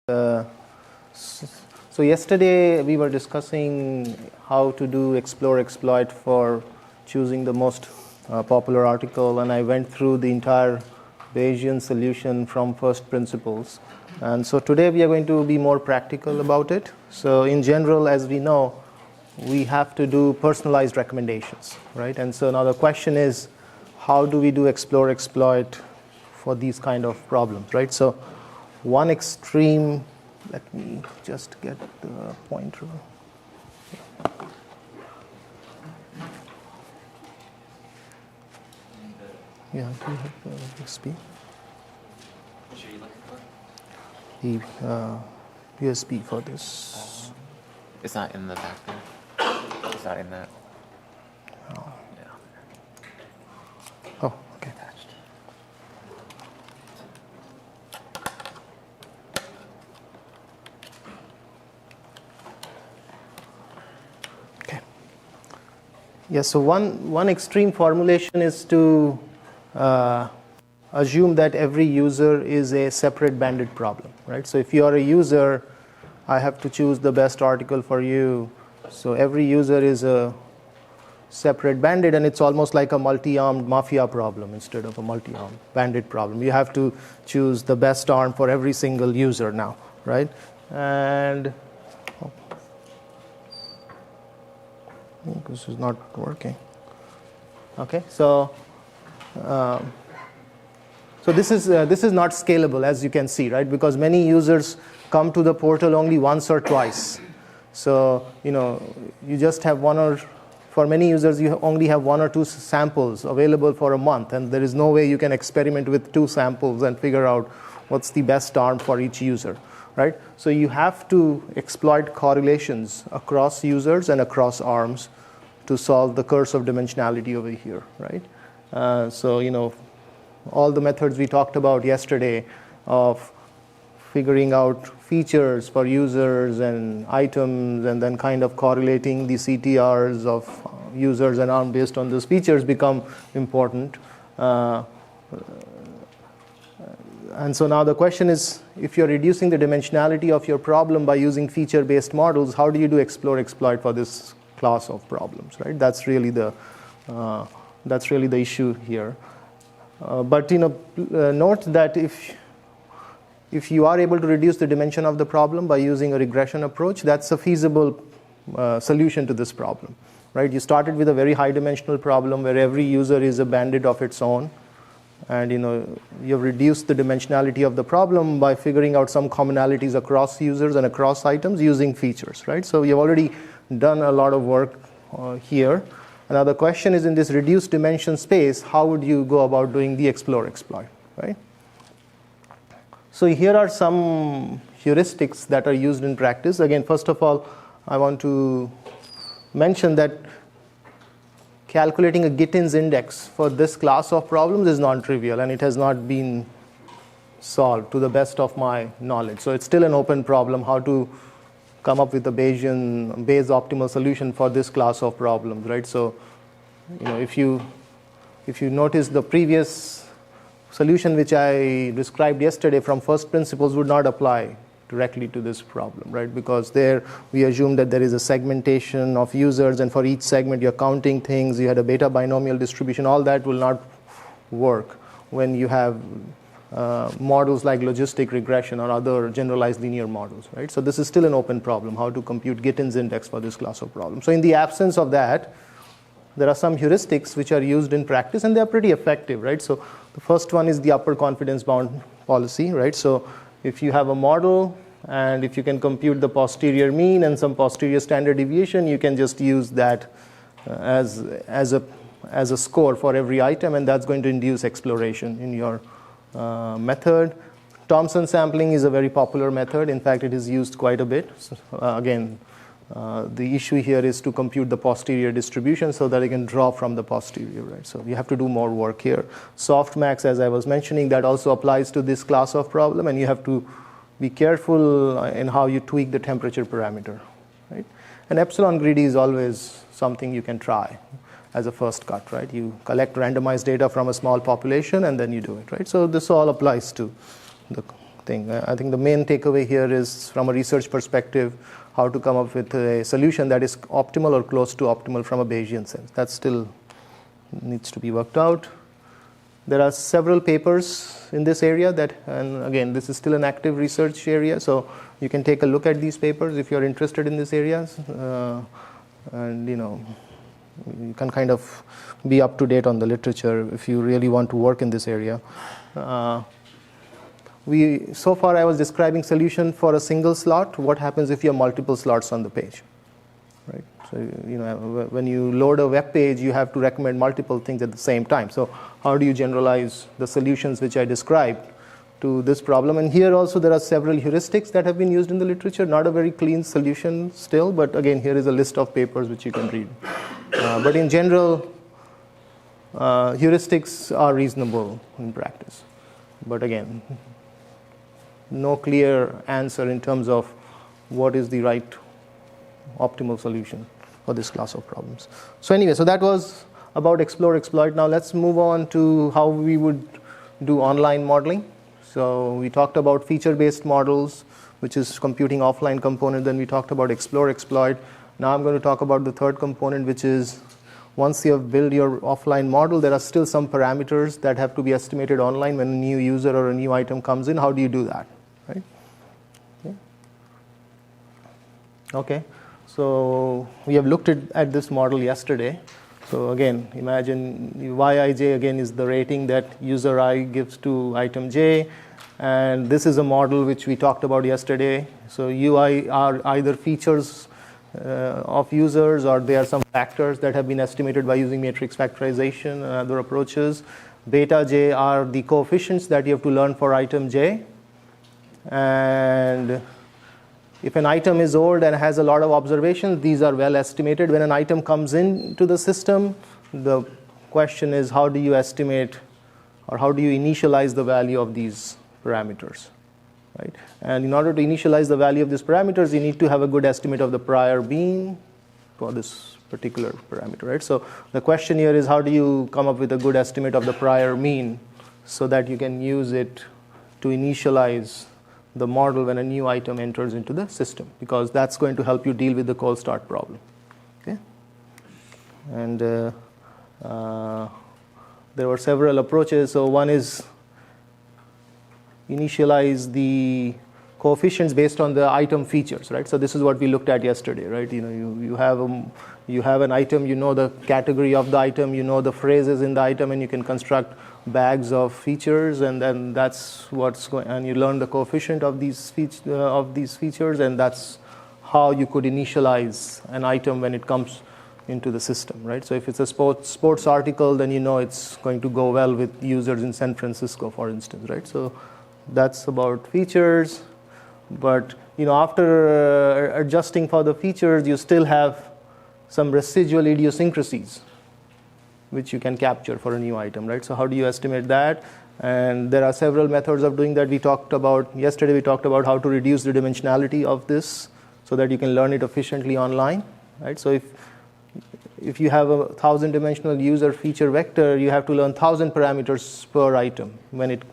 Uh, so yesterday we were discussing how to do explore exploit for choosing the most popular article, and I went through the entire Bayesian solution from first principles. And so today we are going to be more practical about it. So in general, as we know, we have to do personalized recommendations, right? And so now the question is, how do we do explore exploit for these kind of problems, right? So one extreme, let me just get the pointer. Yeah, do you have USB? What are you looking for? The USB for this. It's not in the back there. It's not in that. Oh, Yeah. oh okay. Attached. Okay. Yeah, so one extreme formulation is to assume that every user is a separate banded problem, right? So if you are a user, I have to choose the best article for you. So every user is a separate bandit, and it's almost like a multi-armed mafia problem instead of a multi-armed bandit problem. You have to choose the best arm for every single user now, right? And this is not working. Okay, so this is not scalable, as you can see, right? Because many users come to the portal only once or twice. So you just have for many users, you only have one or two samples available for a month, and there is no way you can experiment with two samples and figure out what's the best arm for each user, right? So you have to exploit correlations across users and across arms to solve the curse of dimensionality over here, right? So all the methods we talked about yesterday of figuring out features for users and items and then kind of correlating the CTRs of users and arm based on those features become important. And so now the question is, if you're reducing the dimensionality of your problem by using feature-based models, how do you do explore exploit for this class of problems, right? That's really the issue here. But note that if you are able to reduce the dimension of the problem by using a regression approach, that's a feasible solution to this problem, right? You started with a very high dimensional problem where every user is a bandit of its own, and you've reduced the dimensionality of the problem by figuring out some commonalities across users and across items using features, right? So you've already done a lot of work here. Now the question is, in this reduced dimension space, how would you go about doing the explore exploit, right? So here are some heuristics that are used in practice. Again, first of all, I want to mention that calculating a Gittins index for this class of problems is non-trivial, and it has not been solved to the best of my knowledge. So it's still an open problem how to come up with a Bayes optimal solution for this class of problems, right? So if you notice, the previous solution which I described yesterday from first principles would not apply directly to this problem, right? Because there we assume that there is a segmentation of users, and for each segment you're counting things, you had a beta binomial distribution. All that will not work when you have models like logistic regression or other generalized linear models, right? So this is still an open problem, how to compute Gittins index for this class of problems. So in the absence of that, there are some heuristics which are used in practice, and they're pretty effective, right? So the first one is the upper confidence bound policy, right? So if you have a model, and if you can compute the posterior mean and some posterior standard deviation, you can just use that as a score for every item, and that's going to induce exploration in your method. Thompson sampling is a very popular method. In fact, it is used quite a bit. So, again, the issue here is to compute the posterior distribution so that I can draw from the posterior, right? So you have to do more work here. Softmax, as I was mentioning, that also applies to this class of problem, and you have to be careful in how you tweak the temperature parameter, right? And epsilon greedy is always something you can try as a first cut, right? You collect randomized data from a small population and then you do it, right? So this all applies to the thing. I think the main takeaway here is, from a research perspective, how to come up with a solution that is optimal or close to optimal from a Bayesian sense. That still needs to be worked out. There are several papers in this area and again, this is still an active research area, so you can take a look at these papers if you're interested in these areas. And you can kind of be up to date on the literature if you really want to work in this area. So far I was describing solution for a single slot. What happens if you have multiple slots on the page, right? So when you load a web page, you have to recommend multiple things at the same time. So how do you generalize the solutions which I described to this problem? And here also there are several heuristics that have been used in the literature. Not a very clean solution still, but again, here is a list of papers which you can read. But in general, heuristics are reasonable in practice. But again, no clear answer in terms of what is the right optimal solution for this class of problems. So anyway, so that was about explore, exploit. Now let's move on to how we would do online modeling. So we talked about feature-based models, which is computing offline component. Then we talked about explore, exploit. Now I'm going to talk about the third component, which is once you have built your offline model, there are still some parameters that have to be estimated online when a new user or a new item comes in. How do you do that, right? Okay. So we have looked at this model yesterday. So again, imagine Yij again is the rating that user I gives to item j. And this is a model which we talked about yesterday. So Ui are either features of users, or they are some factors that have been estimated by using matrix factorization and other approaches. Beta j are the coefficients that you have to learn for item j. And if an item is old and has a lot of observations, these are well estimated. When an item comes into the system, the question is, how do you estimate or how do you initialize the value of these parameters, right? And in order to initialize the value of these parameters, you need to have a good estimate of the prior mean for this particular parameter, right? So the question here is, how do you come up with a good estimate of the prior mean so that you can use it to initialize the model when a new item enters into the system, because that's going to help you deal with the cold start problem. Okay? And there were several approaches. So one is initialize the coefficients based on the item features, right? So this is what we looked at yesterday, right? You have an item, you know the category of the item, you know the phrases in the item, and you can construct bags of features, and then that's what's going. And you learn the coefficient of these features, and that's how you could initialize an item when it comes into the system, right? So if it's a sports article, then you know it's going to go well with users in San Francisco, for instance, right? So that's about features. But after adjusting for the features, you still have some residual idiosyncrasies which you can capture for a new item, right? So how do you estimate that? And there are several methods of doing that. Yesterday we talked about how to reduce the dimensionality of this so that you can learn it efficiently online, right? So if you have a 1,000-dimensional user feature vector, you have to learn 1,000 parameters per item when it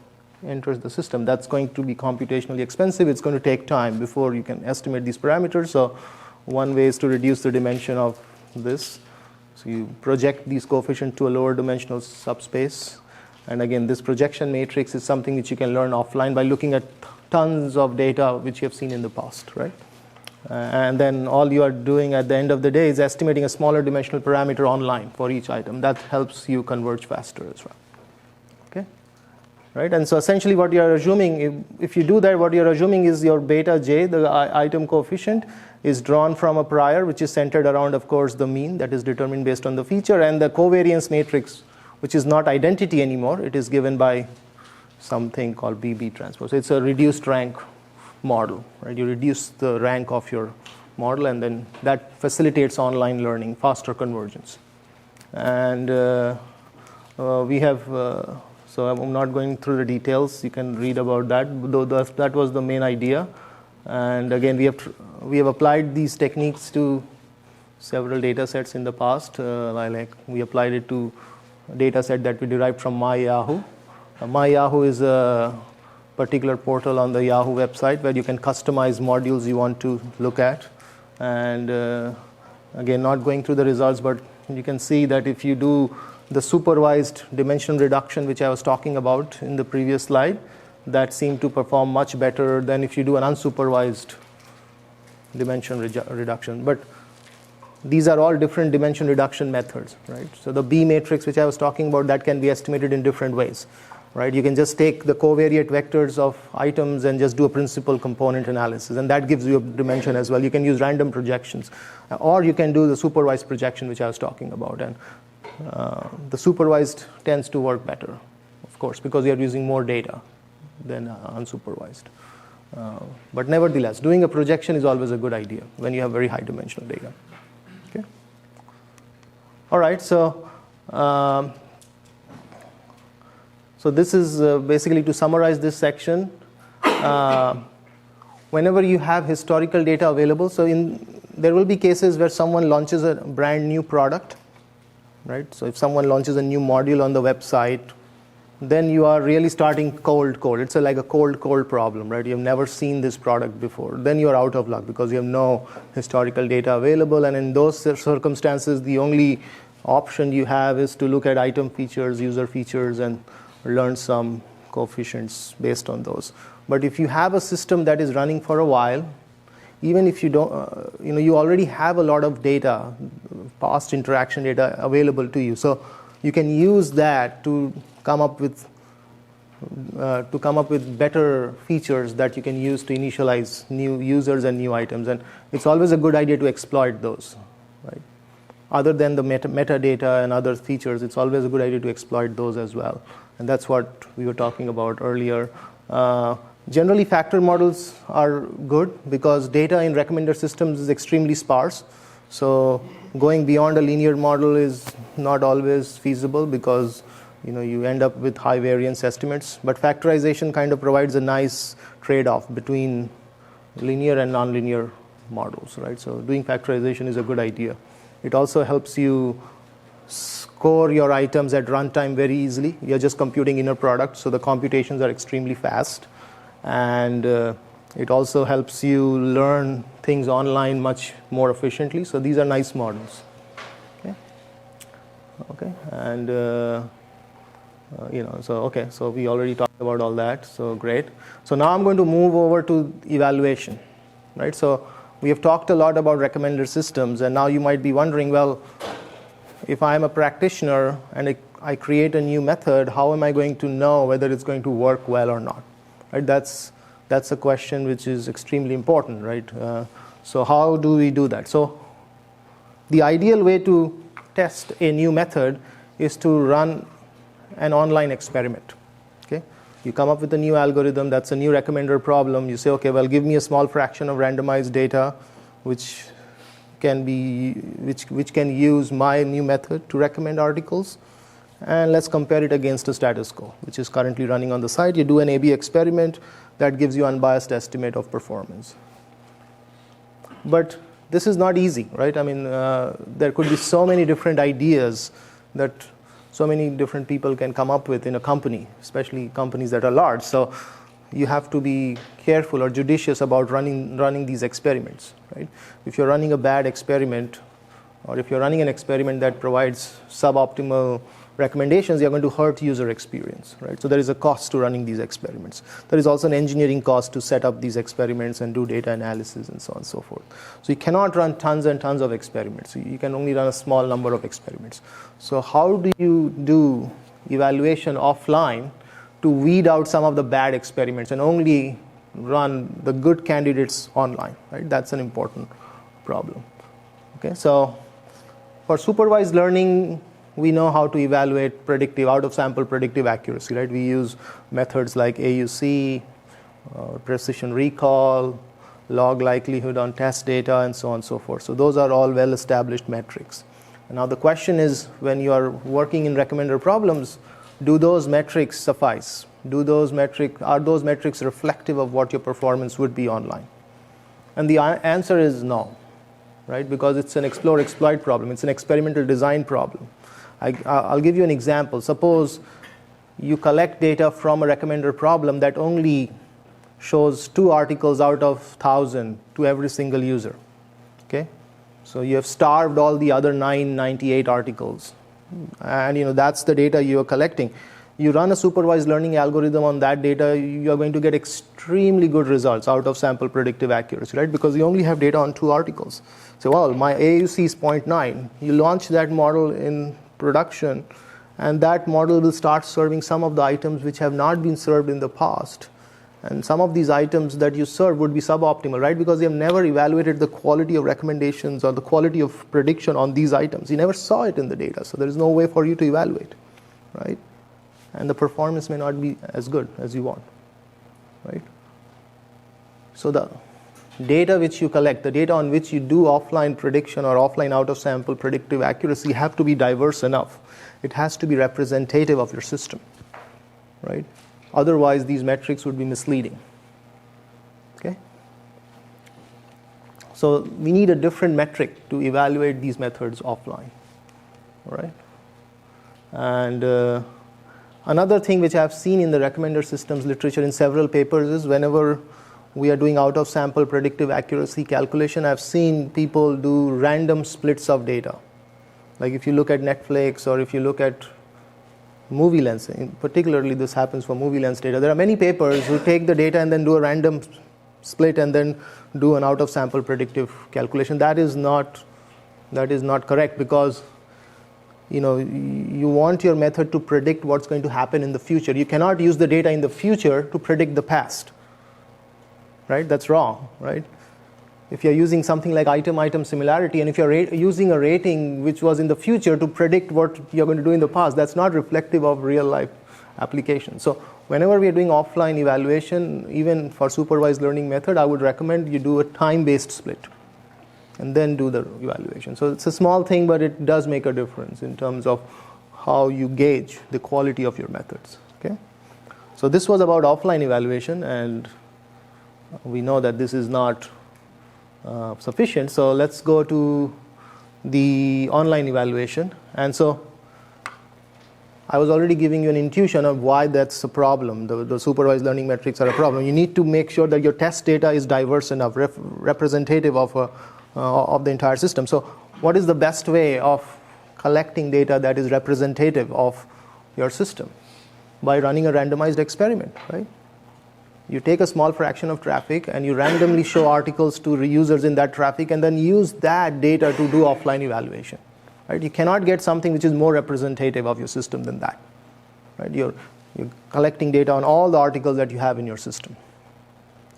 enters the system. That's going to be computationally expensive. It's going to take time before you can estimate these parameters. So one way is to reduce the dimension of this. So you project these coefficients to a lower dimensional subspace. And again, this projection matrix is something which you can learn offline by looking at tons of data which you have seen in the past, right? And then all you are doing at the end of the day is estimating a smaller dimensional parameter online for each item. That helps you converge faster as well. Okay? Right? And so essentially what you are assuming, if you do that, what you are assuming is your beta j, the item coefficient, is drawn from a prior, which is centered around, of course, the mean that is determined based on the feature, and the covariance matrix, which is not identity anymore. It is given by something called BB transpose. So it's a reduced rank model, right? You reduce the rank of your model, and then that facilitates online learning, faster convergence. And we have, so I'm not going through the details. You can read about that, though that was the main idea. And again, we have applied these techniques to several data sets in the past. We applied it to a data set that we derived from MyYahoo. MyYahoo is a particular portal on the Yahoo website where you can customize modules you want to look at. And again, not going through the results, but you can see that if you do the supervised dimension reduction, which I was talking about in the previous slide, that seemed to perform much better than if you do an unsupervised dimension reduction. But these are all different dimension reduction methods, right? So the B matrix, which I was talking about, that can be estimated in different ways, right? You can just take the covariate vectors of items and just do a principal component analysis, and that gives you a dimension as well. You can use random projections, or you can do the supervised projection, which I was talking about. And the supervised tends to work better, of course, because you're using more data than unsupervised. But nevertheless, doing a projection is always a good idea when you have very high dimensional data. Okay. All right. So this is basically to summarize this section. Whenever you have historical data available, so there will be cases where someone launches a brand new product, right? So if someone launches a new module on the website, then you are really starting cold. It's like a cold problem, right? You've never seen this product before. Then you're out of luck because you have no historical data available. And in those circumstances, the only option you have is to look at item features, user features, and learn some coefficients based on those. But if you have a system that is running for a while, even if you don't, you already have a lot of data, past interaction data available to you. So you can use that to come up with better features that you can use to initialize new users and new items. And it's always a good idea to exploit those, right? Other than the metadata and other features, it's always a good idea to exploit those as well. And that's what we were talking about earlier. Generally, factor models are good because data in recommender systems is extremely sparse. So going beyond a linear model is not always feasible because you end up with high variance estimates. But factorization kind of provides a nice trade-off between linear and nonlinear models, right? So doing factorization is a good idea. It also helps you score your items at runtime very easily. You're just computing inner product, so the computations are extremely fast. And it also helps you learn things online much more efficiently. So these are nice models. Okay. And so we already talked about all that. So great. So now I'm going to move over to evaluation, right? So we have talked a lot about recommender systems, and now you might be wondering, well, if I'm a practitioner and I create a new method, how am I going to know whether it's going to work well or not? Right? That's a question which is extremely important, right? So how do we do that? So the ideal way to test a new method is to run an online experiment. Okay? You come up with a new algorithm that's a new recommender problem. You say, okay, well, give me a small fraction of randomized data, which can use my new method to recommend articles, and let's compare it against a status quo, which is currently running on the site. You do an A/B experiment that gives you unbiased estimate of performance. But this is not easy, right? I mean, there could be so many different ideas that so many different people can come up with in a company, especially companies that are large. So you have to be careful or judicious about running these experiments, right? If you're running a bad experiment, or if you're running an experiment that provides suboptimal recommendations, you're going to hurt user experience, right? So there is a cost to running these experiments. There is also an engineering cost to set up these experiments and do data analysis and so on and so forth. So you cannot run tons and tons of experiments. You can only run a small number of experiments. So how do you do evaluation offline to weed out some of the bad experiments and only run the good candidates online, right? That's an important problem. Okay, so for supervised learning, we know how to evaluate predictive, out-of-sample predictive accuracy, right? We use methods like AUC, precision recall, log likelihood on test data, and so on and so forth. So those are all well-established metrics. And now the question is, when you are working in recommender problems, do those metrics suffice? Are those metrics reflective of what your performance would be online? And the answer is no, right? Because it's an explore-exploit problem. It's an experimental design problem. I'll give you an example. Suppose you collect data from a recommender problem that only shows 2 articles out of 1,000 to every single user. Okay? So you have starved all the other 998 articles. And that's the data you are collecting. You run a supervised learning algorithm on that data, you are going to get extremely good results out of sample predictive accuracy, right? Because you only have data on 2 articles. So, well, my AUC is 0.9. You launch that model in production, and that model will start serving some of the items which have not been served in the past. And some of these items that you serve would be suboptimal, right? Because you have never evaluated the quality of recommendations or the quality of prediction on these items. You never saw it in the data, so there is no way for you to evaluate, right? And the performance may not be as good as you want, right? So the data which you collect, the data on which you do offline prediction or offline out-of-sample predictive accuracy have to be diverse enough. It has to be representative of your system, right? Otherwise, these metrics would be misleading, okay? So we need a different metric to evaluate these methods offline, all right? And another thing which I've seen in the recommender systems literature in several papers is whenever we are doing out-of-sample predictive accuracy calculation, I've seen people do random splits of data. Like if you look at Netflix or if you look at movie lens, particularly this happens for movie lens data. There are many papers who take the data and then do a random split and then do an out-of-sample predictive calculation. That is not correct, because you want your method to predict what's going to happen in the future. You cannot use the data in the future to predict the past, right? That's wrong, right? If you're using something like item-item similarity, and if you're using a rating which was in the future to predict what you're going to do in the past, that's not reflective of real-life application. So whenever we are doing offline evaluation, even for supervised learning method, I would recommend you do a time-based split and then do the evaluation. So it's a small thing, but it does make a difference in terms of how you gauge the quality of your methods. Okay? So this was about offline evaluation, and we know that this is not sufficient. So let's go to the online evaluation. And so I was already giving you an intuition of why that's a problem. The supervised learning metrics are a problem. You need to make sure that your test data is diverse enough, representative of the entire system. So what is the best way of collecting data that is representative of your system? By running a randomized experiment, right? You take a small fraction of traffic and you randomly show articles to users in that traffic and then use that data to do offline evaluation, right? You cannot get something which is more representative of your system than that, right? You're collecting data on all the articles that you have in your system.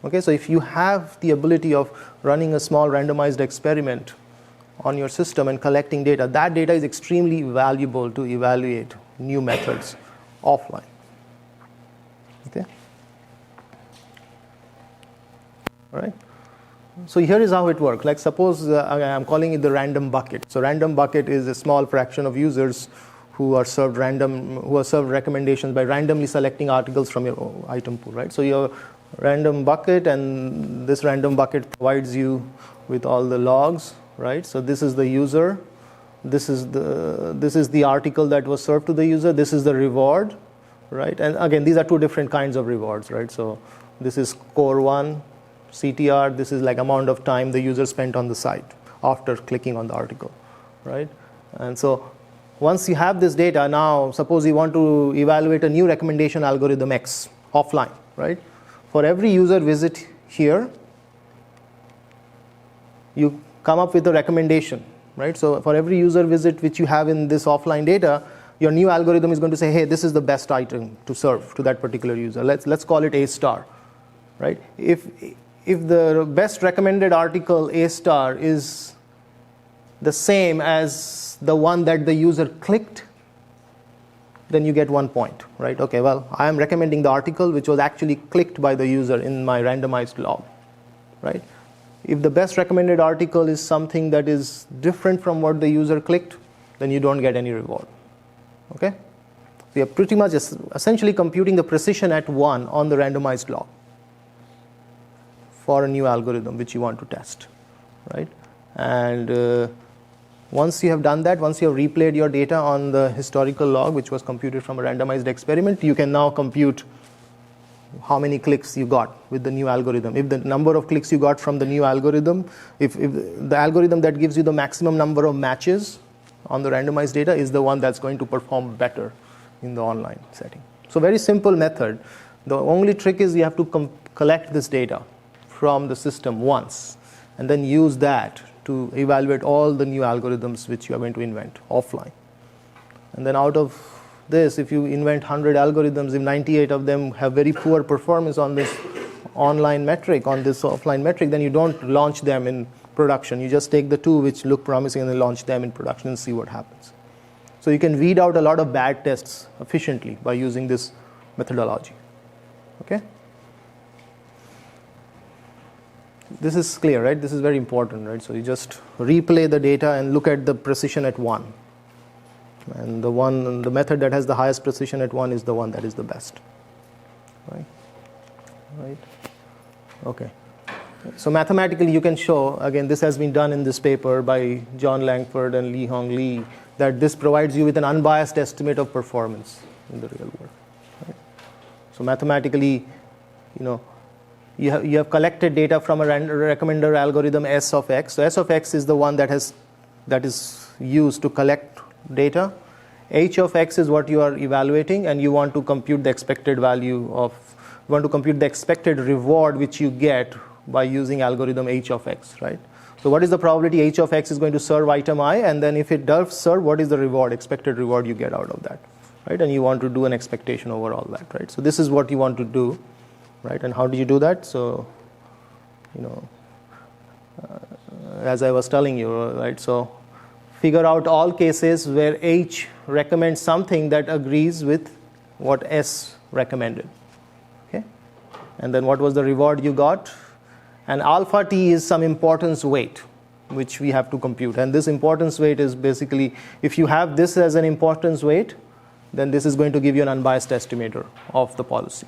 Okay, so if you have the ability of running a small randomized experiment on your system and collecting data, that data is extremely valuable to evaluate new methods offline. Okay? All right? So here is how it works. Like suppose I'm calling it the random bucket. So random bucket is a small fraction of users who are served recommendations by randomly selecting articles from your item pool, right? So your random bucket, and this random bucket provides you with all the logs, right? So this is the user, this is the article that was served to the user, this is the reward, right? And again, these are 2 different kinds of rewards, right? So this is score 1, CTR, this is like amount of time the user spent on the site after clicking on the article, right? And so once you have this data, now suppose you want to evaluate a new recommendation algorithm X offline, right? For every user visit here, you come up with a recommendation, right? So for every user visit which you have in this offline data, your new algorithm is going to say, hey, this is the best item to serve to that particular user. Let's call it A star, right? If the best recommended article A star is the same as the one that the user clicked, then you get 1 point, right? Okay, well, I am recommending the article which was actually clicked by the user in my randomized log, right? If the best recommended article is something that is different from what the user clicked, then you don't get any reward, okay? So you're pretty much essentially computing the precision at 1 on the randomized log for a new algorithm which you want to test, right? And Once you have done that, once you have replayed your data on the historical log, which was computed from a randomized experiment, you can now compute how many clicks you got with the new algorithm. If the number of clicks you got from the new algorithm, if the algorithm that gives you the maximum number of matches on the randomized data is the one that's going to perform better in the online setting. So very simple method. The only trick is you have to collect this data from the system once and then use that to evaluate all the new algorithms which you are going to invent offline. And then out of this, if you invent 100 algorithms, if 98 of them have very poor performance on this online metric, on this offline metric, then you don't launch them in production. You just take the 2 which look promising and then launch them in production and see what happens. So you can weed out a lot of bad tests efficiently by using this methodology. Okay? This is clear, right? This is very important, right? So you just replay the data and look at the precision at 1. And the method that has the highest precision at 1 is the one that is the best. Right? Okay. So mathematically you can show, again, this has been done in this paper by John Langford and Lee Hong Lee, that this provides you with an unbiased estimate of performance in the real world. Right? So mathematically, you have collected data from a recommender algorithm S of x. So S of x is the one that is used to collect data. H of x is what you are evaluating, and you want to compute the expected the expected reward which you get by using algorithm H of x, right? So what is the probability H of x is going to serve item I, and then if it does serve, what is the reward, expected reward you get out of that, right? And you want to do an expectation over all that, right? So this is what you want to do, right? And how do you do that? So, as I was telling you, right? So figure out all cases where H recommends something that agrees with what S recommended, okay? And then what was the reward you got? And alpha t is some importance weight, which we have to compute. And this importance weight is basically, if you have this as an importance weight, then this is going to give you an unbiased estimator of the policy,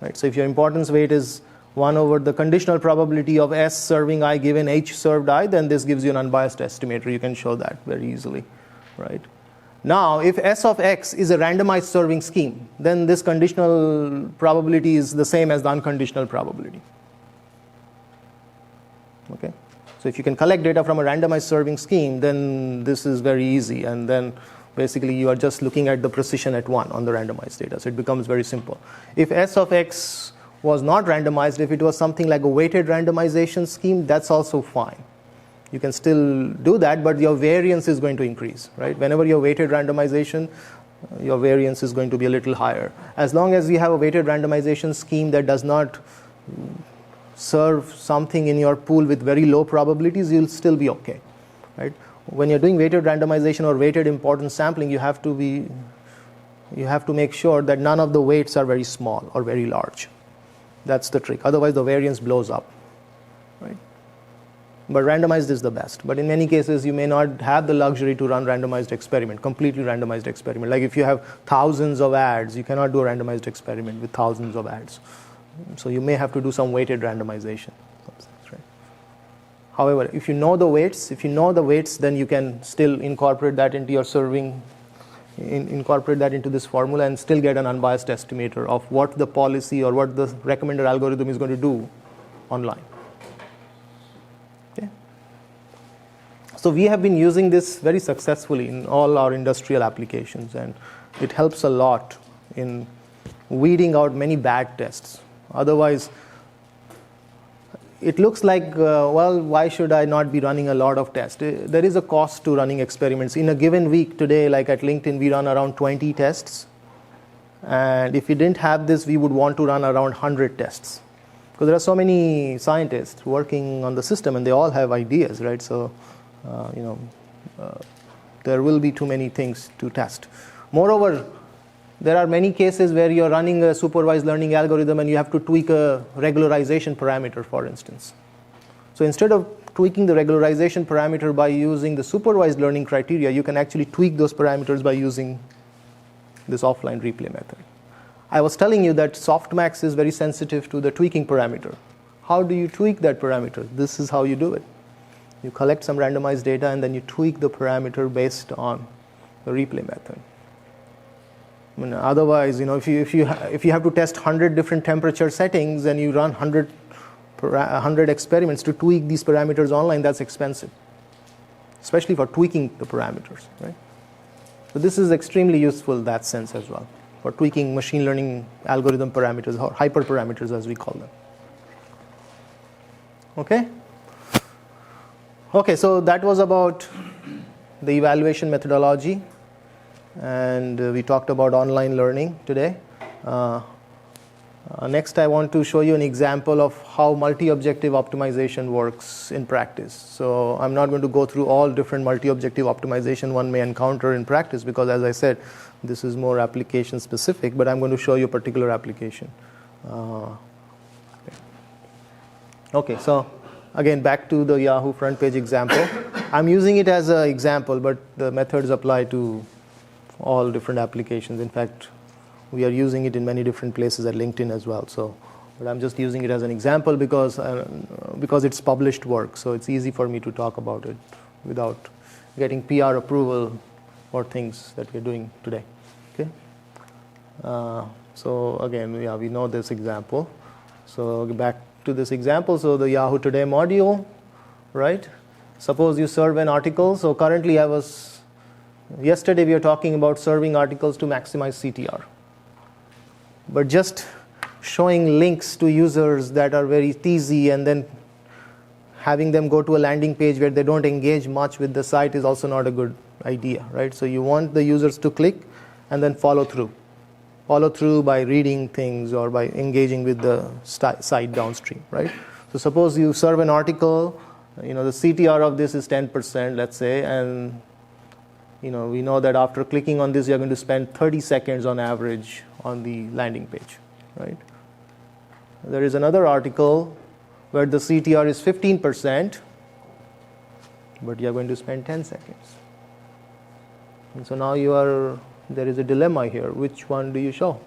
right? So if your importance weight is 1 over the conditional probability of S serving I given H served I, then this gives you an unbiased estimator. You can show that very easily, right? Now, if S of x is a randomized serving scheme, then this conditional probability is the same as the unconditional probability. Okay? So if you can collect data from a randomized serving scheme, then this is very easy. And then basically you are just looking at the precision at 1 on the randomized data. So it becomes very simple. If S of x was not randomized, if it was something like a weighted randomization scheme, that's also fine. You can still do that, but your variance is going to increase, right? Whenever you have weighted randomization, your variance is going to be a little higher. As long as you have a weighted randomization scheme that does not serve something in your pool with very low probabilities, you'll still be okay, right? When you're doing weighted randomization or weighted importance sampling, you have to make sure that none of the weights are very small or very large. That's the trick. Otherwise, the variance blows up, right? But randomized is the best. But in many cases, you may not have the luxury to run randomized experiment, completely randomized experiment. Like if you have thousands of ads, you cannot do a randomized experiment with thousands of ads. So you may have to do some weighted randomization. Right? However, if you know the weights, then you can still incorporate that into your serving, incorporate that into this formula and still get an unbiased estimator of what the policy or what the recommender algorithm is going to do online. Okay? So we have been using this very successfully in all our industrial applications, and it helps a lot in weeding out many bad tests. Otherwise, it looks like, well, why should I not be running a lot of tests? There is a cost to running experiments. In a given week today, like at LinkedIn, we run around 20 tests. And if we didn't have this, we would want to run around 100 tests. Because there are so many scientists working on the system, and they all have ideas, right? So, there will be too many things to test. Moreover, there are many cases where you're running a supervised learning algorithm and you have to tweak a regularization parameter, for instance. So instead of tweaking the regularization parameter by using the supervised learning criteria, you can actually tweak those parameters by using this offline replay method. I was telling you that softmax is very sensitive to the tweaking parameter. How do you tweak that parameter? This is how you do it. You collect some randomized data and then you tweak the parameter based on the replay method. I mean, otherwise, if you have to test 100 different temperature settings and you run 100 experiments to tweak these parameters online, that's expensive, especially for tweaking the parameters, right? So this is extremely useful in that sense as well, for tweaking machine learning algorithm parameters, or hyperparameters as we call them. Okay, so that was about the evaluation methodology, and we talked about online learning today. Next, I want to show you an example of how multi-objective optimization works in practice. So I'm not going to go through all different multi-objective optimization one may encounter in practice, because as I said, this is more application specific, but I'm going to show you a particular application. Okay, so again, back to the Yahoo front page example. I'm using it as an example, but the methods apply to all different applications. In fact, we are using it in many different places at LinkedIn as well. But I'm just using it as an example because it's published work. So it's easy for me to talk about it without getting PR approval for things that we're doing today. Okay. So again, we know this example. So back to this example. So the Yahoo Today module, right? Suppose you serve an article. So currently yesterday we were talking about serving articles to maximize CTR. But just showing links to users that are very teasy and then having them go to a landing page where they don't engage much with the site is also not a good idea, right? So you want the users to click and then follow through. Follow through by reading things or by engaging with the site downstream, right? So suppose you serve an article, the CTR of this is 10%, let's say, and we know that after clicking on this, you're going to spend 30 seconds on average on the landing page, right? There is another article where the CTR is 15%, but you're going to spend 10 seconds. And so now there is a dilemma here. Which one do you show?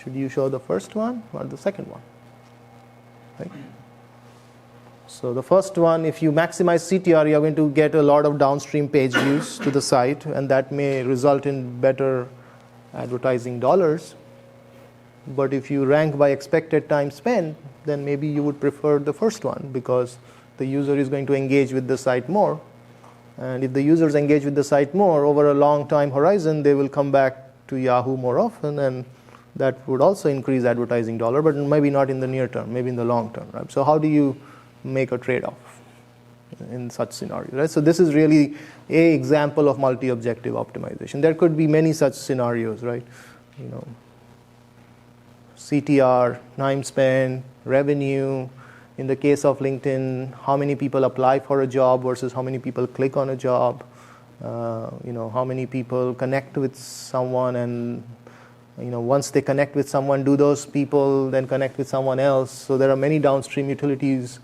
Should you show the first one or the second one? Right? So the first one, if you maximize CTR, you're going to get a lot of downstream page views to the site, and that may result in better advertising dollars. But if you rank by expected time spent, then maybe you would prefer the first one, because the user is going to engage with the site more. And if the users engage with the site more over a long time horizon, they will come back to Yahoo more often, and that would also increase advertising dollar, but maybe not in the near term, maybe in the long term, right? So how do you make a trade-off in such scenarios, right? So this is really an example of multi-objective optimization. There could be many such scenarios, right? CTR, time spent, revenue. In the case of LinkedIn, how many people apply for a job versus how many people click on a job. How many people connect with someone, and once they connect with someone, do those people then connect with someone else? So there are many downstream utilities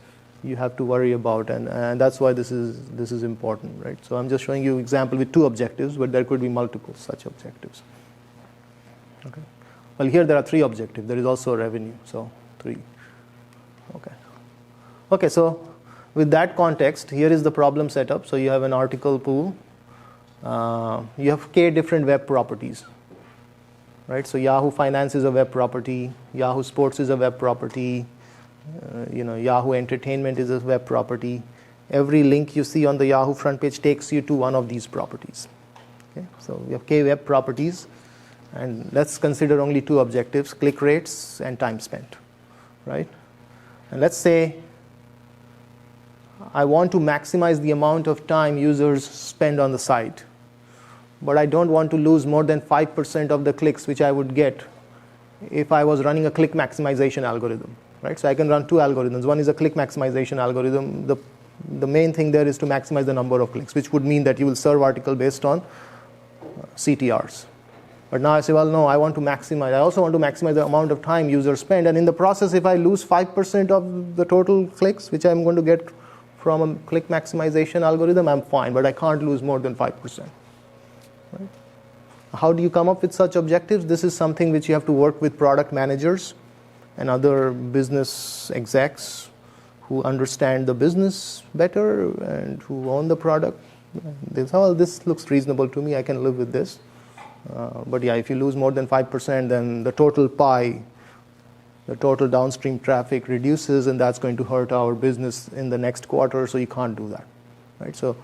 you have to worry about, and that's why this is important, right? So I'm just showing you an example with two objectives, but there could be multiple such objectives. Okay. Well, here there are three objectives. There is also revenue, so 3. Okay, so with that context, here is the problem setup. So you have an article pool. You have k different web properties, right? So Yahoo Finance is a web property. Yahoo Sports is a web property. Yahoo Entertainment is a web property. Every link you see on the Yahoo front page takes you to one of these properties. Okay? So we have k web properties, and let's consider only two objectives: click rates and time spent, right? And let's say I want to maximize the amount of time users spend on the site, but I don't want to lose more than 5% of the clicks which I would get if I was running a click maximization algorithm, right? So I can run two algorithms. One is a click maximization algorithm. The main thing there is to maximize the number of clicks, which would mean that you will serve article based on CTRs. But now I say, well, no, I want to maximize. I also want to maximize the amount of time users spend. And in the process, if I lose 5% of the total clicks, which I'm going to get from a click maximization algorithm, I'm fine. But I can't lose more than 5%. Right? How do you come up with such objectives? This is something which you have to work with product managers and other business execs who understand the business better and who own the product. They say, well, this looks reasonable to me, I can live with this. But yeah, if you lose more than 5%, then the total pie, the total downstream traffic reduces, and that's going to hurt our business in the next quarter, so you can't do that. Right? So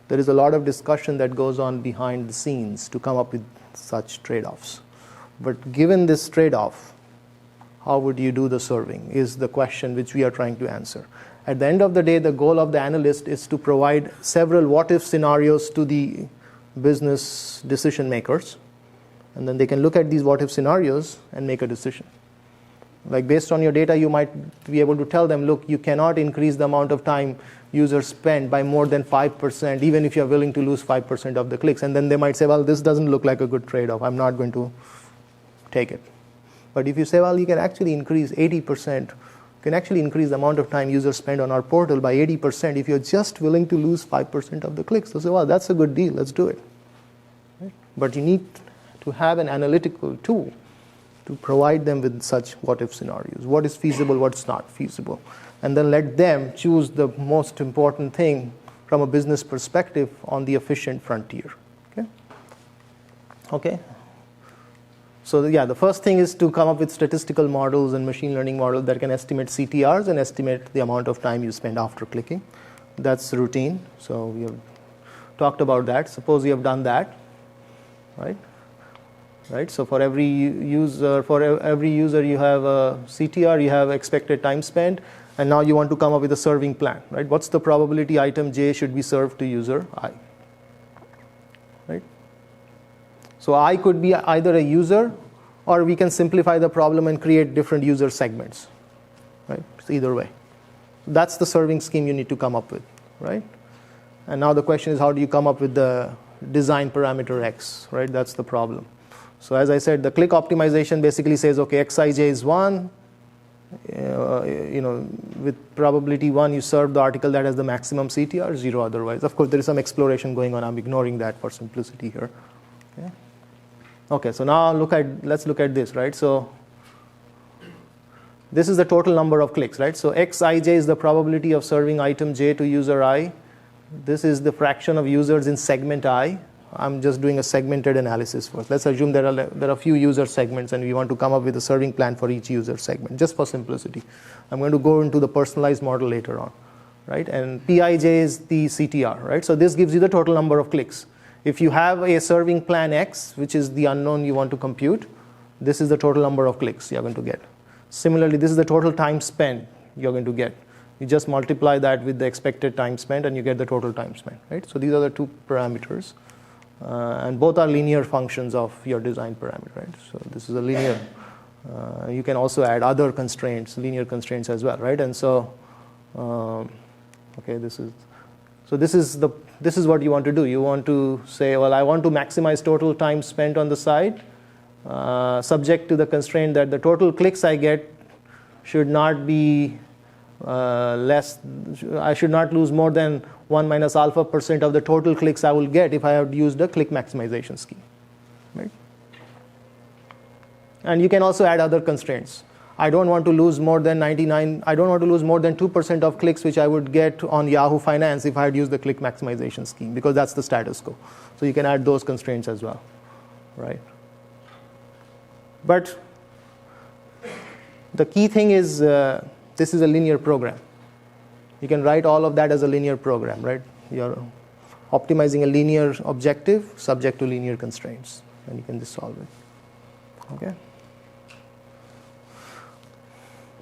there is a lot of discussion that goes on behind the scenes to come up with such trade-offs. But given this trade-off, how would you do the serving is the question which we are trying to answer. At the end of the day, the goal of the analyst is to provide several what-if scenarios to the business decision makers, and then they can look at these what-if scenarios and make a decision. Like based on your data, you might be able to tell them, look, you cannot increase the amount of time users spend by more than 5%, even if you're willing to lose 5% of the clicks. And then they might say, well, this doesn't look like a good trade-off. I'm not going to take it. But if you say, well, you can actually increase 80%, you can actually increase the amount of time users spend on our portal by 80% if you're just willing to lose 5% of the clicks. So say, well, that's a good deal. Let's do it. Right? But you need to have an analytical tool to provide them with such what-if scenarios. What is feasible, what's not feasible. And then let them choose the most important thing from a business perspective on the efficient frontier. Okay? So yeah, the first thing is to come up with statistical models and machine learning models that can estimate CTRs and estimate the amount of time you spend after clicking. That's routine. So we have talked about that. Suppose you have done that, right? Right. So for every user you have a CTR, you have expected time spent, and now you want to come up with a serving plan, right? What's the probability item J should be served to user I? Right. So I could be either a user, or we can simplify the problem and create different user segments, right? So either way. That's the serving scheme you need to come up with, right? And now the question is, how do you come up with the design parameter X, right? That's the problem. So as I said, the click optimization basically says, okay, Xij is 1. With probability 1, you serve the article that has the maximum CTR, 0 otherwise. Of course, there is some exploration going on. I'm ignoring that for simplicity here. Okay, so now let's look at this, right? So this is the total number of clicks, right? So Xij is the probability of serving item J to user I. This is the fraction of users in segment I. I'm just doing a segmented analysis first. Let's assume there are a few user segments, and we want to come up with a serving plan for each user segment, just for simplicity. I'm going to go into the personalized model later on, right? And Pij is the CTR, right? So this gives you the total number of clicks. If you have a serving plan X, which is the unknown you want to compute, this is the total number of clicks you're going to get. Similarly, this is the total time spent you're going to get. You just multiply that with the expected time spent, and you get the total time spent, right? So these are the two parameters. And both are linear functions of your design parameter, right? So this is a linear. You can also add other constraints, linear constraints as well, right? And so, okay, this is what you want to do. You want to say, well, I want to maximize total time spent on the site, subject to the constraint that the total clicks I get should not be less. I should not lose more than 1 minus alpha % of the total clicks I will get if I have used a click maximization scheme, right? And you can also add other constraints. I don't want to lose more than 2% of clicks which I would get on Yahoo Finance if I had used the click maximization scheme, because that's the status quo. So you can add those constraints as well, right? But the key thing is this is a linear program. You can write all of that as a linear program, right? You're optimizing a linear objective subject to linear constraints, and you can just solve it. Okay?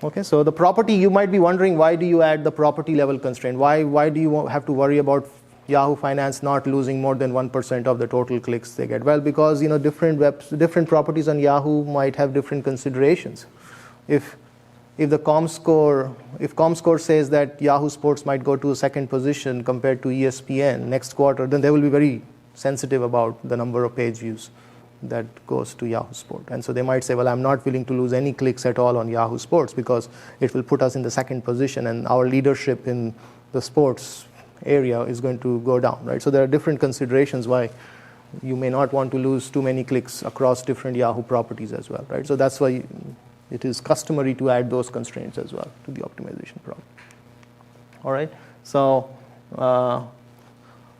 Okay, so the property, you might be wondering, why do you add the property level constraint? Why do you have to worry about Yahoo Finance not losing more than 1% of the total clicks they get? Well, because different properties on Yahoo might have different considerations. If ComScore says that Yahoo Sports might go to a second position compared to ESPN next quarter, then they will be very sensitive about the number of page views that goes to Yahoo Sports. And so they might say, well, I'm not willing to lose any clicks at all on Yahoo Sports because it will put us in the second position and our leadership in the sports area is going to go down, right? So there are different considerations why you may not want to lose too many clicks across different Yahoo properties as well, right? So that's why it is customary to add those constraints as well to the optimization problem. All right. So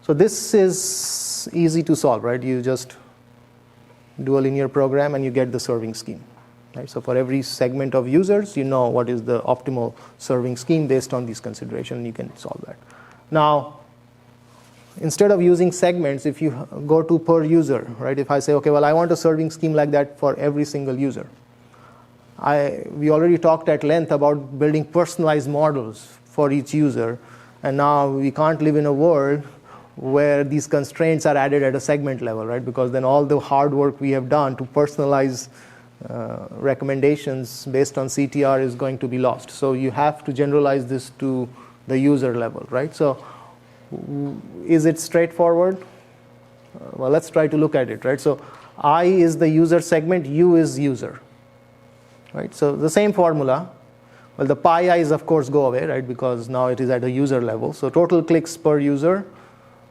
this is easy to solve, right? You just do a linear program and you get the serving scheme. Right? So for every segment of users, you know what is the optimal serving scheme based on these considerations, and you can solve that. Now, instead of using segments, if you go to per user, right? If I say, okay, well, I want a serving scheme like that for every single user. We already talked at length about building personalized models for each user, and now we can't live in a world where these constraints are added at a segment level, right? Because then all the hard work we have done to personalize recommendations based on CTR is going to be lost. So you have to generalize this to the user level, right? So is it straightforward? Well, let's try to look at it, right? So I is the user segment, U is user, right? So the same formula. Well, the pi i's of course go away, right? Because now it is at a user level. So total clicks per user,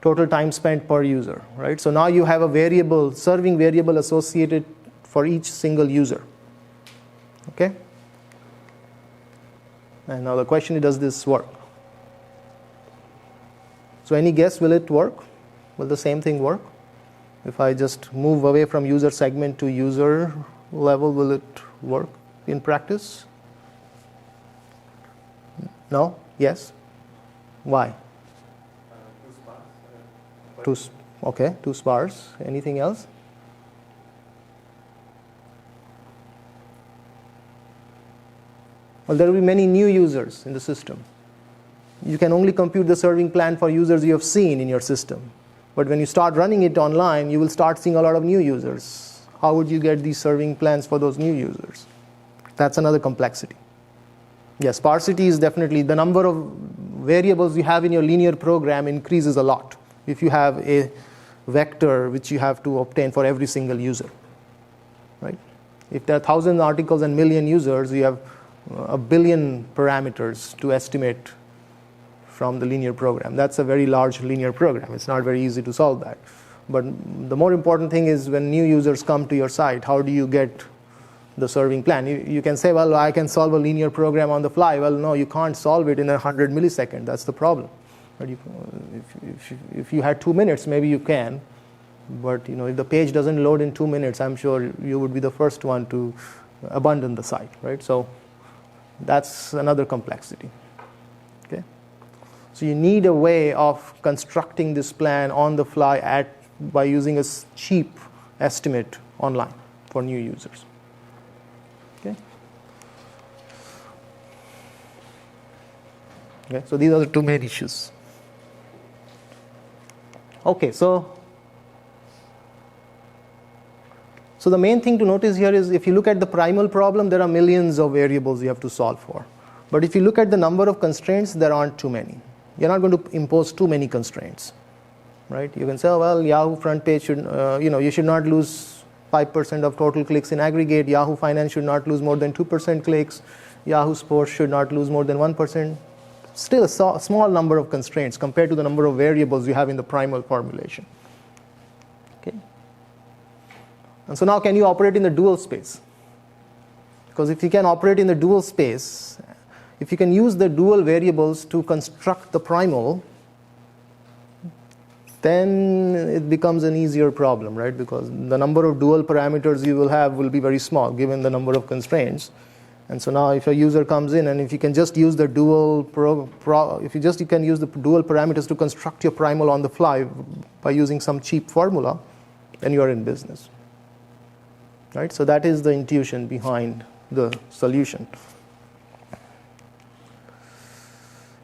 total time spent per user, right? So now you have a variable, serving variable associated for each single user. Okay? And now the question is, does this work? So any guess, will it work? Will the same thing work? If I just move away from user segment to user level, will it work in practice? No? Yes? Why? Okay, too sparse. Anything else? Well, there will be many new users in the system. You can only compute the serving plan for users you have seen in your system. But when you start running it online, you will start seeing a lot of new users. How would you get these serving plans for those new users? That's another complexity. Yes, sparsity is definitely, the number of variables you have in your linear program increases a lot if you have a vector which you have to obtain for every single user, right? If there are 1,000 articles and million users, you have a billion parameters to estimate from the linear program. That's a very large linear program. It's not very easy to solve that. But the more important thing is when new users come to your site, how do you get the serving plan? You can say, well, I can solve a linear program on the fly. Well, no, you can't solve it in 100 milliseconds. That's the problem. But if you had 2 minutes, maybe you can. But if the page doesn't load in 2 minutes, I'm sure you would be the first one to abandon the site, right? So that's another complexity. Okay. So you need a way of constructing this plan on the fly by using a cheap estimate online for new users. Okay. Okay. So these are the two main issues. Okay, so the main thing to notice here is if you look at the primal problem, there are millions of variables you have to solve for. But if you look at the number of constraints, there aren't too many. You're not going to impose too many constraints, right? You can say, oh, well, Yahoo front page should, you should not lose 5% of total clicks in aggregate. Yahoo Finance should not lose more than 2% clicks. Yahoo Sports should not lose more than 1%. Still a small number of constraints compared to the number of variables you have in the primal formulation. Okay. And so now can you operate in the dual space? Because if you can operate in the dual space, if you can use the dual variables to construct the primal, then it becomes an easier problem, right? Because the number of dual parameters you will have will be very small given the number of constraints. And so now if a user comes in and if you can just use the dual you can use the dual parameters to construct your primal on the fly by using some cheap formula, then you are in business. Right? So that is the intuition behind the solution.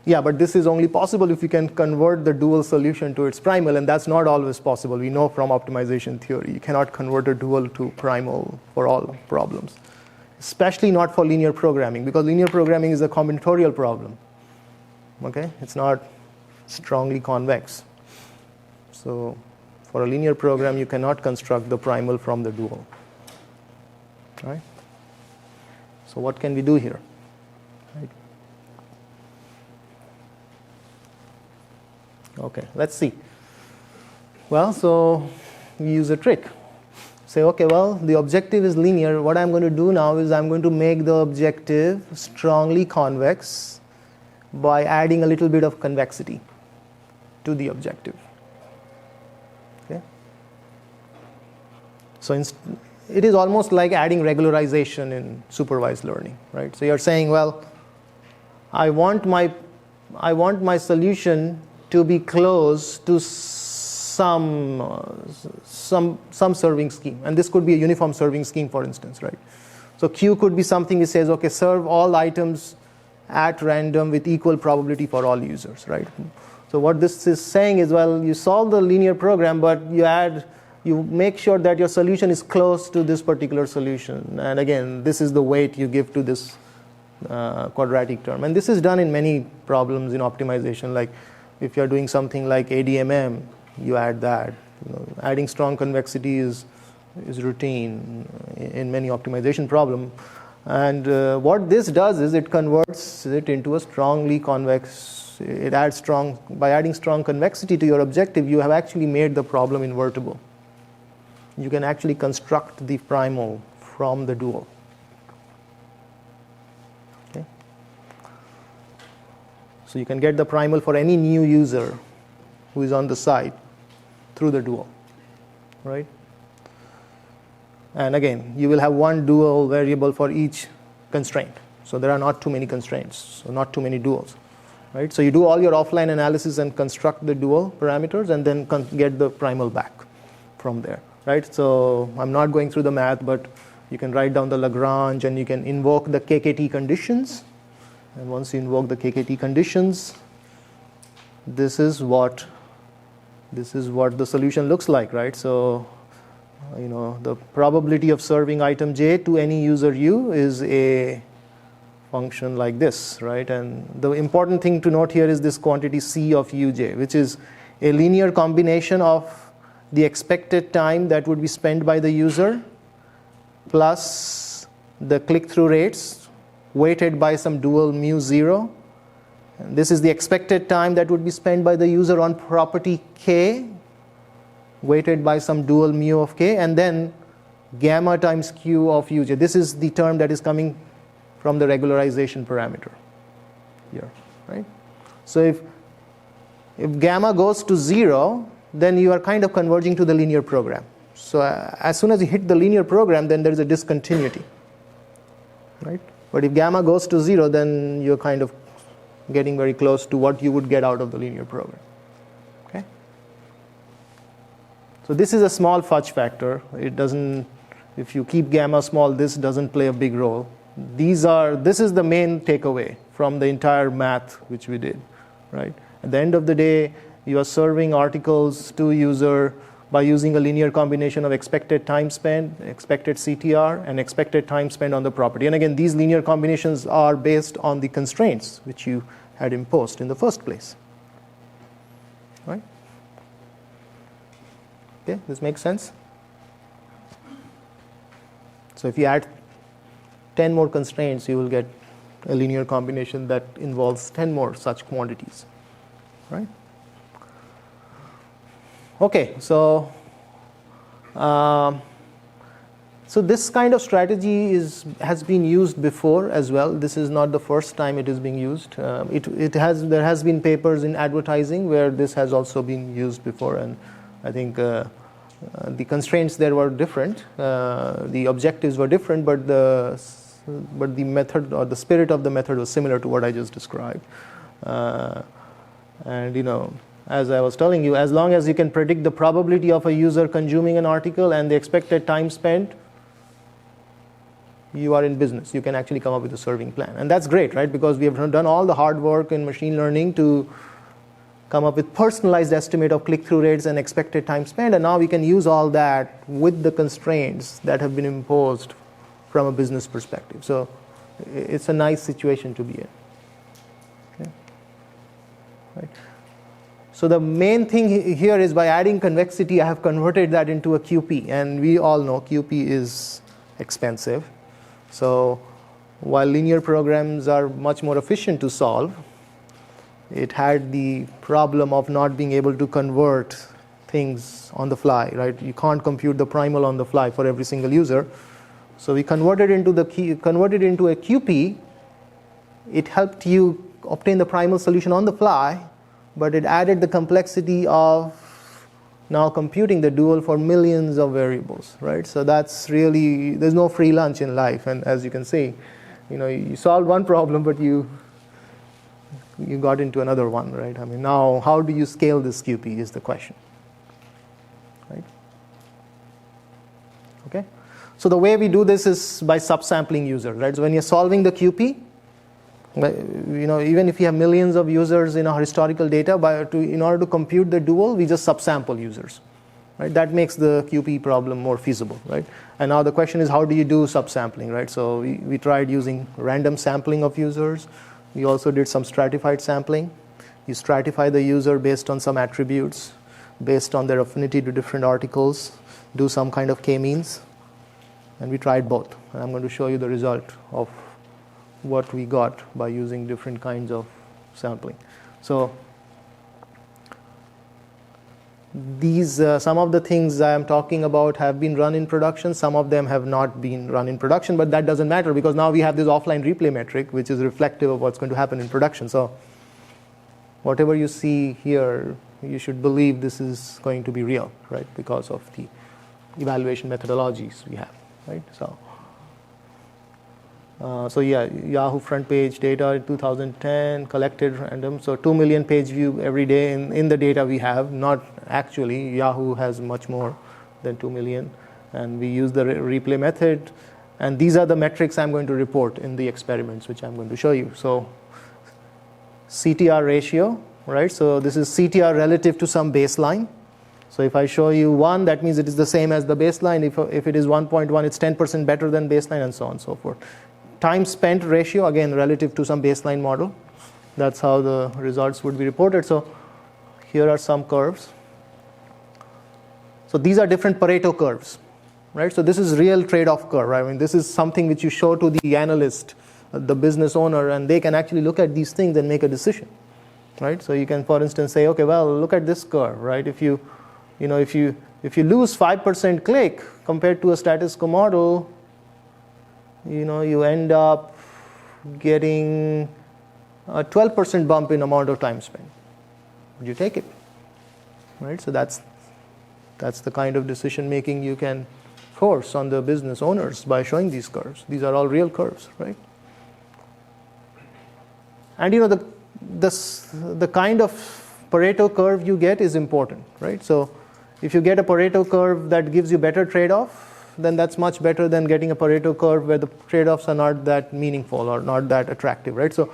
Yeah, but this is only possible if you can convert the dual solution to its primal, and that's not always possible. We know from optimization theory, you cannot convert a dual to primal for all problems. Especially not for linear programming, because linear programming is a combinatorial problem. Okay? It's not strongly convex. So for a linear program, you cannot construct the primal from the dual. Right? So what can we do here? Right. Okay, let's see. Well, so we use a trick. Say, okay, well, the objective is linear. What I'm going to do now is I'm going to make the objective strongly convex by adding a little bit of convexity to the objective. Okay? So it is almost like adding regularization in supervised learning, right? So you're saying, well, I want my solution to be close to some serving scheme, and this could be a uniform serving scheme, for instance, right? So Q could be something that says, okay, serve all items at random with equal probability for all users, right? So what this is saying is, well, you solve the linear program, but you make sure that your solution is close to this particular solution. And again, this is the weight you give to this quadratic term. And this is done in many problems in optimization. Like if you're doing something like ADMM, you add that. Adding strong convexity is routine in many optimization problems. And what this does is it converts it into a strongly convex. It adds by adding strong convexity to your objective, you have actually made the problem invertible. You can actually construct the primal from the dual. Okay? So you can get the primal for any new user who is on the site through the dual, right? And again, you will have one dual variable for each constraint. So there are not too many constraints, so not too many duals, right? So you do all your offline analysis and construct the dual parameters and then get the primal back from there, right? So I'm not going through the math, but you can write down the Lagrange and you can invoke the KKT conditions. And once you invoke the KKT conditions, this is what the solution looks like, right? So the probability of serving item J to any user U is a function like this, right? And the important thing to note here is this quantity C of Uj, which is a linear combination of the expected time that would be spent by the user plus the click-through rates weighted by some dual mu0. And this is the expected time that would be spent by the user on property K weighted by some dual mu of K, and then gamma times Q of Uj. This is the term that is coming from the regularization parameter here, right? So if gamma goes to 0, then you are kind of converging to the linear program. So as soon as you hit the linear program, then there is a discontinuity, right? But if gamma goes to 0, then you're kind of getting very close to what you would get out of the linear program. Okay? So this is a small fudge factor. It doesn't, if you keep gamma small, this doesn't play a big role. This is the main takeaway from the entire math which we did, right? At the end of the day, you are serving articles to user by using a linear combination of expected time spent, expected CTR, and expected time spent on the property. And again, these linear combinations are based on the constraints which you had imposed in the first place. Right? Okay, this makes sense? So if you add 10 more constraints, you will get a linear combination that involves 10 more such quantities. Right? Okay, so this kind of strategy has been used before as well. This is not the first time it is being used. There has been papers in advertising where this has also been used before, and I think the constraints there were different. The objectives were different, but the method or the spirit of the method was similar to what I just described. And as I was telling you, as long as you can predict the probability of a user consuming an article and the expected time spent, you are in business. You can actually come up with a serving plan. And that's great, right? Because we have done all the hard work in machine learning to come up with personalized estimate of click-through rates and expected time spent. And now we can use all that with the constraints that have been imposed from a business perspective. So it's a nice situation to be in. Okay. Right. So the main thing here is by adding convexity, I have converted that into a QP. And we all know QP is expensive. So while linear programs are much more efficient to solve, it had the problem of not being able to convert things on the fly, right? You can't compute the primal on the fly for every single user. So we converted into a QP. It helped you obtain the primal solution on the fly, but it added the complexity of now computing the dual for millions of variables, right? So that's really, there's no free lunch in life. And as you can see, you solved one problem, but you got into another one, right? I mean, now how do you scale this QP is the question, right? Okay. So the way we do this is by subsampling users, right? So when you're solving the QP, even if you have millions of users in our historical data, in order to compute the dual, we just subsample users, right? That makes the QP problem more feasible, right? And now the question is, how do you do subsampling, right? So we tried using random sampling of users. We also did some stratified sampling. You stratify the user based on some attributes, based on their affinity to different articles, do some kind of k-means, and we tried both. And I'm going to show you the result of what we got by using different kinds of sampling. So these, some of the things I am talking about have been run in production. Some of them have not been run in production, but that doesn't matter because now we have this offline replay metric, which is reflective of what's going to happen in production. So whatever you see here, you should believe this is going to be real, right? Because of the evaluation methodologies we have, right? So yeah, Yahoo front page data in 2010, collected random. So 2 million page view every day in the data we have, not actually. Yahoo has much more than 2 million. And we use the replay method. And these are the metrics I'm going to report in the experiments, which I'm going to show you. So CTR ratio, right? So this is CTR relative to some baseline. So if I show you 1, that means it is the same as the baseline. If it is 1.1, it's 10% better than baseline, and so on and so forth. Time spent ratio, again, relative to some baseline model. That's how the results would be reported. So here are some curves. So these are different Pareto curves, right? So this is real trade-off curve, right? I mean, this is something which you show to the analyst, the business owner, and they can actually look at these things and make a decision, right? So you can, for instance, say, okay, well, look at this curve, right? If you lose 5% click compared to a status quo model, you end up getting a 12% bump in amount of time spent. Would you take it? Right? So that's the kind of decision making you can force on the business owners by showing these curves. These are all real curves, right? And the kind of Pareto curve you get is important, right? So if you get a Pareto curve that gives you better trade-off, then that's much better than getting a Pareto curve where the trade-offs are not that meaningful or not that attractive, right? So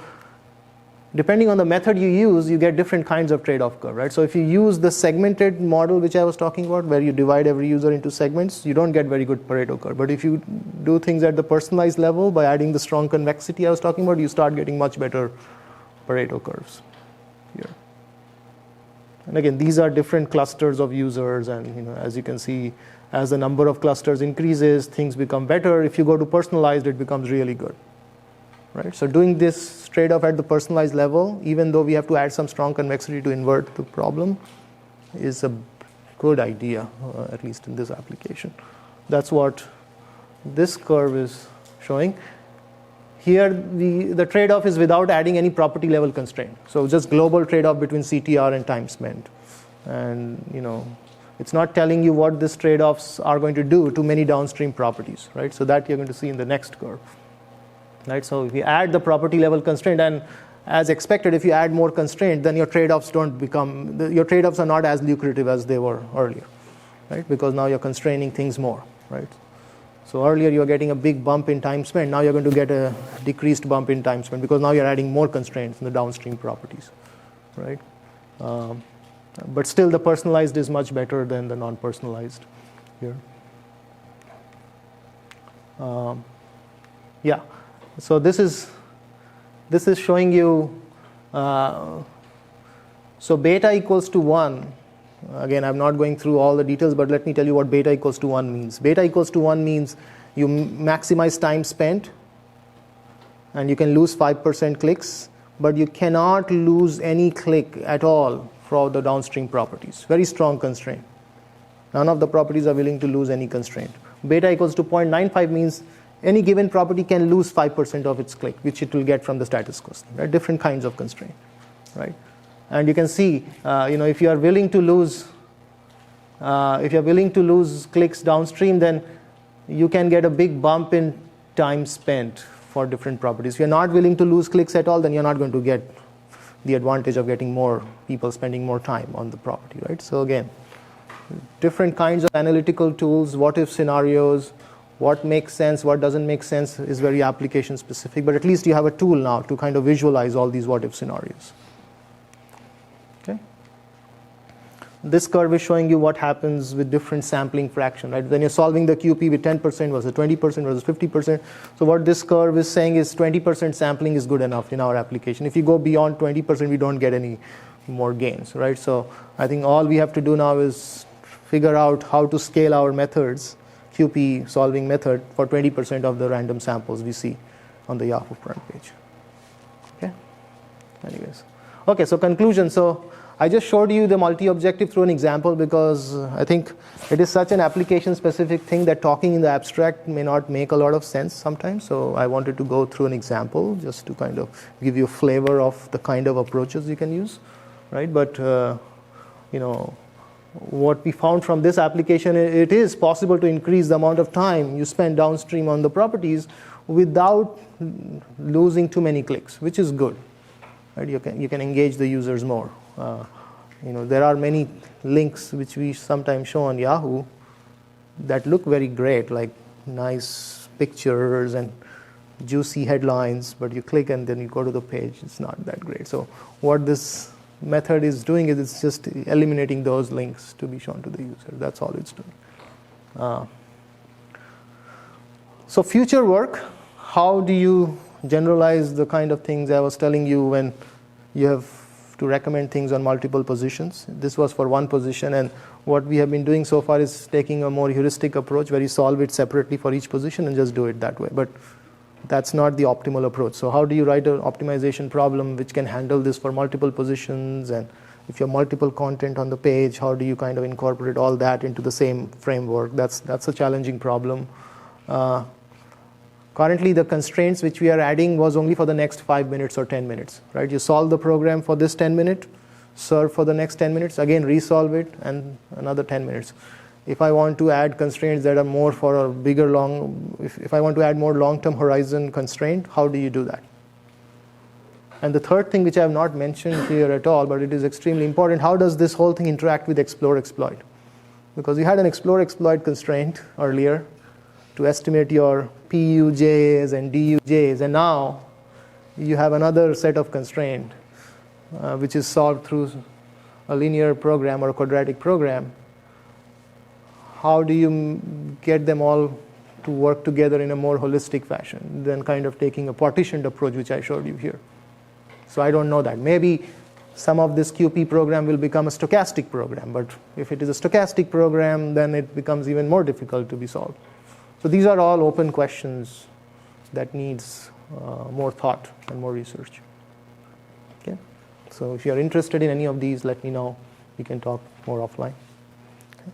depending on the method you use, you get different kinds of trade-off curve, right? So if you use the segmented model, which I was talking about, where you divide every user into segments, you don't get very good Pareto curve. But if you do things at the personalized level by adding the strong convexity I was talking about, you start getting much better Pareto curves here. And again, these are different clusters of users, and as you can see, as the number of clusters increases, things become better. If you go to personalized, it becomes really good, right? So doing this trade-off at the personalized level, even though we have to add some strong convexity to invert the problem, is a good idea, at least in this application. That's what this curve is showing. Here, the trade-off is without adding any property level constraint. So just global trade-off between CTR and time spent. And it's not telling you what these trade-offs are going to do to many downstream properties, right? So that you're going to see in the next curve, right? So if you add the property level constraint, and as expected, if you add more constraint, then your trade-offs your trade-offs are not as lucrative as they were earlier, right? Because now you're constraining things more, right? So earlier you were getting a big bump in time spent. Now you're going to get a decreased bump in time spent because now you're adding more constraints in the downstream properties, right? But still, the personalized is much better than the non-personalized here. Yeah. So this is showing you. So beta equals to 1. Again, I'm not going through all the details, but let me tell you what beta equals to 1 means. Beta equals to 1 means you maximize time spent, and you can lose 5% clicks, but you cannot lose any click at all for the downstream properties. Very strong constraint. None of the properties are willing to lose any constraint. Beta equals to 0.95 means any given property can lose 5% of its click, which it will get from the status quo, right? Different kinds of constraint, right? And you can see, if you are willing to lose, clicks downstream, then you can get a big bump in time spent for different properties. If you're not willing to lose clicks at all, then you're not going to get the advantage of getting more people spending more time on the property, right? So again, different kinds of analytical tools, what-if scenarios, what makes sense, what doesn't make sense is very application specific, but at least you have a tool now to kind of visualize all these what-if scenarios. Okay. This curve is showing you what happens with different sampling fraction, right? When you're solving the QP with 10% versus 20% versus 50%. So what this curve is saying is 20% sampling is good enough in our application. If you go beyond 20%, we don't get any more gains, right? So I think all we have to do now is figure out how to scale our methods, QP solving method, for 20% of the random samples we see on the Yahoo front page. Okay. Anyways. Okay, so conclusion. So I just showed you the multi-objective through an example because I think it is such an application-specific thing that talking in the abstract may not make a lot of sense sometimes. So I wanted to go through an example just to kind of give you a flavor of the kind of approaches you can use, right? But what we found from this application, it is possible to increase the amount of time you spend downstream on the properties without losing too many clicks, which is good, right? You can engage the users more. There are many links which we sometimes show on Yahoo that look very great, like nice pictures and juicy headlines, but you click and then you go to the page, it's not that great. So what this method is doing is it's just eliminating those links to be shown to the user. That's all it's doing. So future work, how do you generalize the kind of things I was telling you when you have to recommend things on multiple positions? This was for one position, and what we have been doing so far is taking a more heuristic approach where you solve it separately for each position and just do it that way. But that's not the optimal approach. So how do you write an optimization problem which can handle this for multiple positions? And if you have multiple content on the page, how do you kind of incorporate all that into the same framework? That's a challenging problem. Currently, the constraints which we are adding was only for the next 5 minutes or 10 minutes, right? You solve the program for this 10 minutes, serve for the next 10 minutes, again resolve it, and another 10 minutes. If I want to add constraints that are more for a bigger if I want to add more long-term horizon constraint, how do you do that? And the third thing, which I have not mentioned here at all, but it is extremely important, how does this whole thing interact with explore-exploit? Because you had an explore-exploit constraint earlier to estimate your PUJs and DUJs, and now you have another set of constraint which is solved through a linear program or a quadratic program. How do you get them all to work together in a more holistic fashion than kind of taking a partitioned approach, which I showed you here? So I don't know that. Maybe some of this QP program will become a stochastic program, but if it is a stochastic program, then it becomes even more difficult to be solved. So these are all open questions that needs more thought and more research. Okay. So if you are interested in any of these, let me know. We can talk more offline. Okay.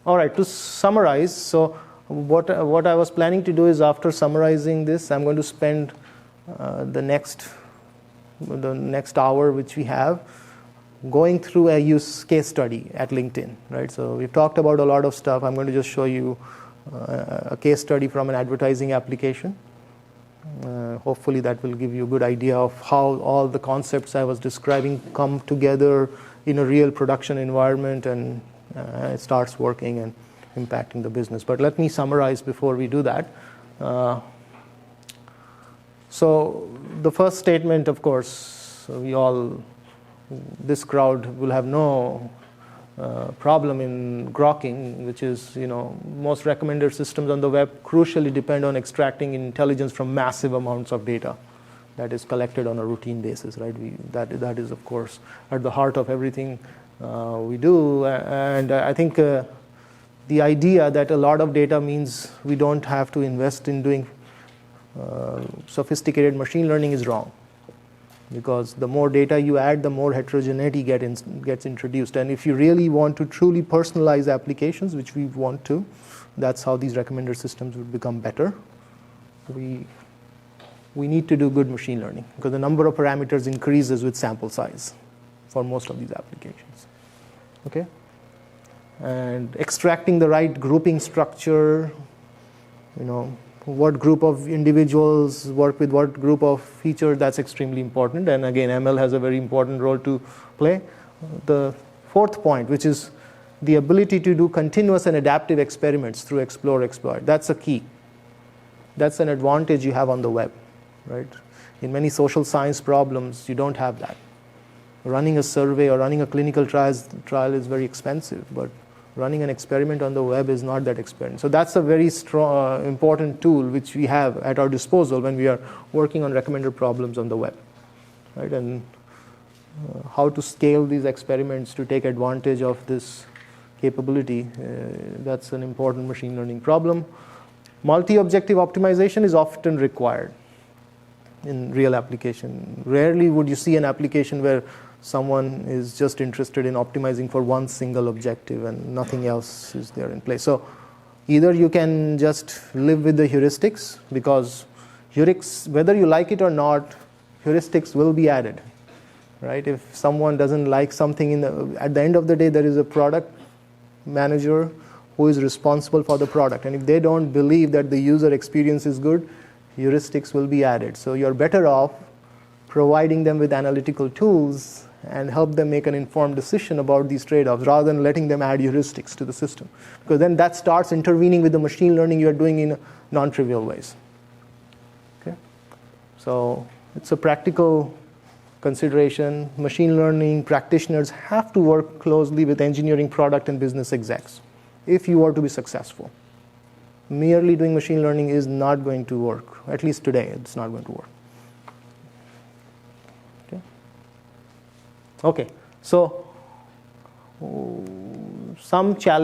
All right. To summarize, so what I was planning to do is, after summarizing this, I'm going to spend the next hour which we have going through a use case study at LinkedIn, right? So we've talked about a lot of stuff. I'm going to just show you a case study from an advertising application. Hopefully that will give you a good idea of how all the concepts I was describing come together in a real production environment, and it starts working and impacting the business. But let me summarize before we do that. So the first statement, of course, this crowd will have no problem in grokking, which is, most recommender systems on the web crucially depend on extracting intelligence from massive amounts of data that is collected on a routine basis, right? That is, of course, at the heart of everything we do. And I think the idea that a lot of data means we don't have to invest in doing sophisticated machine learning is wrong. because the more data you add, the more heterogeneity gets introduced. And if you really want to truly personalize applications, which we want to, that's how these recommender systems would become better. We need to do good machine learning because the number of parameters increases with sample size for most of these applications. Okay? And extracting the right grouping structure, what group of individuals work with what group of features, that's extremely important. And again, ML has a very important role to play. The fourth point, which is the ability to do continuous and adaptive experiments through explore, exploit. That's a key. That's an advantage you have on the web, right? In many social science problems, you don't have that. Running a survey or running a clinical trial is very expensive, but running an experiment on the web is not that experiment. So that's a very strong, important tool which we have at our disposal when we are working on recommender problems on the web, right? And how to scale these experiments to take advantage of this capability, that's an important machine learning problem. Multi-objective optimization is often required in real application. Rarely would you see an application where someone is just interested in optimizing for one single objective and nothing else is there in place. So either you can just live with the heuristics, because heuristics, whether you like it or not, heuristics will be added, right? If someone doesn't like something, at the end of the day, there is a product manager who is responsible for the product. And if they don't believe that the user experience is good, heuristics will be added. So you're better off providing them with analytical tools and help them make an informed decision about these trade-offs rather than letting them add heuristics to the system. Because then that starts intervening with the machine learning you're doing in non-trivial ways. Okay? So it's a practical consideration. Machine learning practitioners have to work closely with engineering, product, and business execs if you are to be successful. Merely doing machine learning is not going to work. At least today, it's not going to work. Okay, so some challenges.